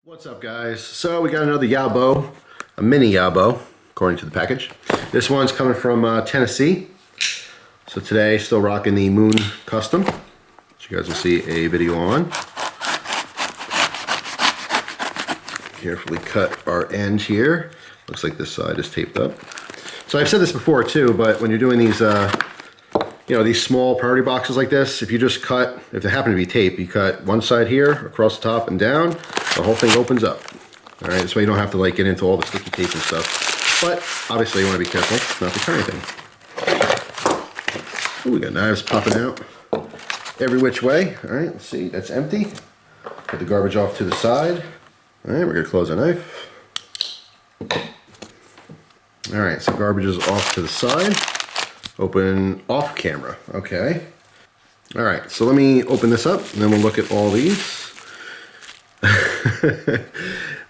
What's up, guys? So we got another YABO, a mini YABO, according to the package. This one's coming from Tennessee. So today, still rocking the Moon Custom, which you guys will see a video on. Carefully cut our end here. Looks like this side is taped up. So I've said this before too, but when you're doing these, these small priority boxes like this, if you just cut, if they happen to be taped, you cut one side here, across the top and down, the whole thing opens up. All right, this way you don't have to like get into all the sticky tape and stuff. But obviously you want to be careful not to cut anything. Ooh, we got knives popping out every which way. All right, let's see, that's empty. Put the garbage off to the side. All right, we're gonna close our knife. All right, so garbage is off to the side. Open off camera, okay. All right, so let me open this up and then we'll look at all these.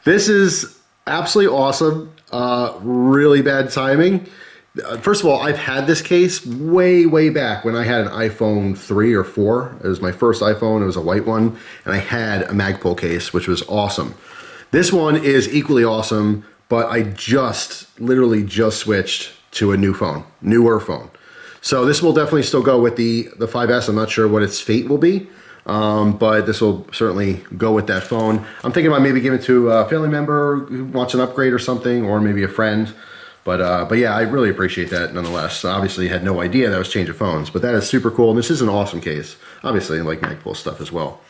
This is absolutely awesome. Really bad timing. First of all, I've had this case way back when I had an iPhone 3 or 4. It was my first iPhone. It was a white one, and I had a Magpul case, which was awesome. This one is equally awesome, but I literally just switched to a newer phone. So this will definitely still go with the 5S. I'm not sure what its fate will be. But this will certainly go with that phone. I'm thinking about maybe giving it to a family member who wants an upgrade or something, or maybe a friend. But yeah, I really appreciate that nonetheless. Obviously, had no idea that was changing phones, but that is super cool. And this is an awesome case. Obviously, I like Magpul stuff as well.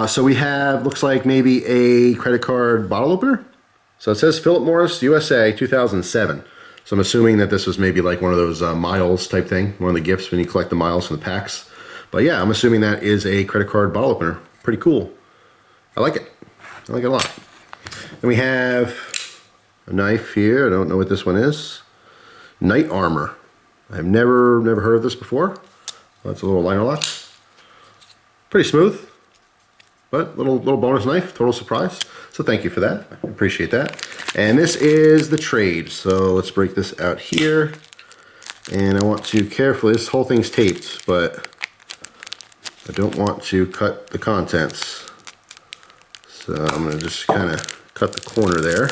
So we have, looks like maybe a credit card bottle opener. So it says Philip Morris, USA, 2007. So I'm assuming that this was maybe like one of those miles type thing, one of the gifts when you collect the miles from the packs. But yeah, I'm assuming that is a credit card bottle opener. Pretty cool. I like it. I like it a lot. Then we have a knife here. I don't know what this one is. Knight Armor. I've never heard of this before. That's a little liner lock. Pretty smooth, but little bonus knife. Total surprise. So thank you for that. I appreciate that. And this is the trade. So let's break this out here. And I want to carefully, this whole thing's taped, but I don't want to cut the contents. So I'm going to just kind of cut the corner there.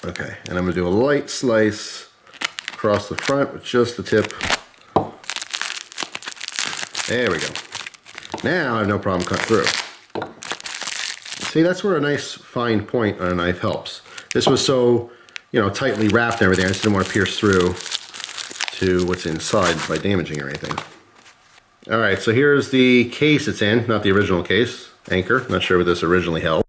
Okay, and I'm going to do a light slice across the front with just the tip. There we go. Now I have no problem cutting through. See, that's where a nice fine point on a knife helps. This was so, tightly wrapped and everything, I just didn't want to pierce through to what's inside by damaging or anything. All right, so here's the case it's in, not the original case. Anchor, not sure what this originally held.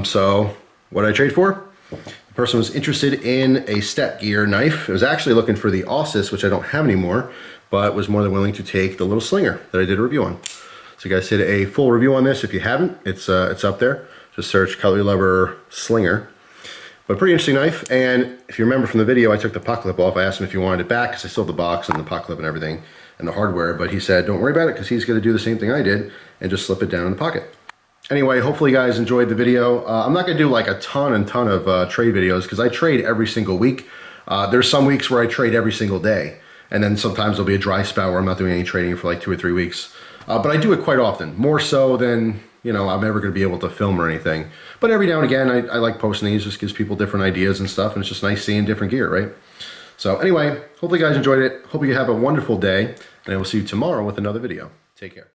So what did I trade for? The person was interested in a step gear knife. It was actually looking for the Ausis, which I don't have anymore, but was more than willing to take the little slinger that I did a review on. So you guys did a full review on this. If you haven't, it's up there. Just search CUTLERYLOVER slinger. But pretty interesting knife, and if you remember from the video, I took the pocket clip off. I asked him if he wanted it back, because I still have the box and the pocket clip and everything, and the hardware, but he said, don't worry about it, because he's going to do the same thing I did, and just slip it down in the pocket. Anyway, hopefully you guys enjoyed the video. I'm not going to do like a ton of trade videos, because I trade every single week. There's some weeks where I trade every single day, and then sometimes there'll be a dry spell where I'm not doing any trading for like 2 or 3 weeks. But I do it quite often, more so than I'm ever going to be able to film or anything. But every now and again, I like posting these. Just gives people different ideas and stuff, and it's just nice seeing different gear, right? So anyway, hopefully you guys enjoyed it. Hope you have a wonderful day, and I will see you tomorrow with another video. Take care.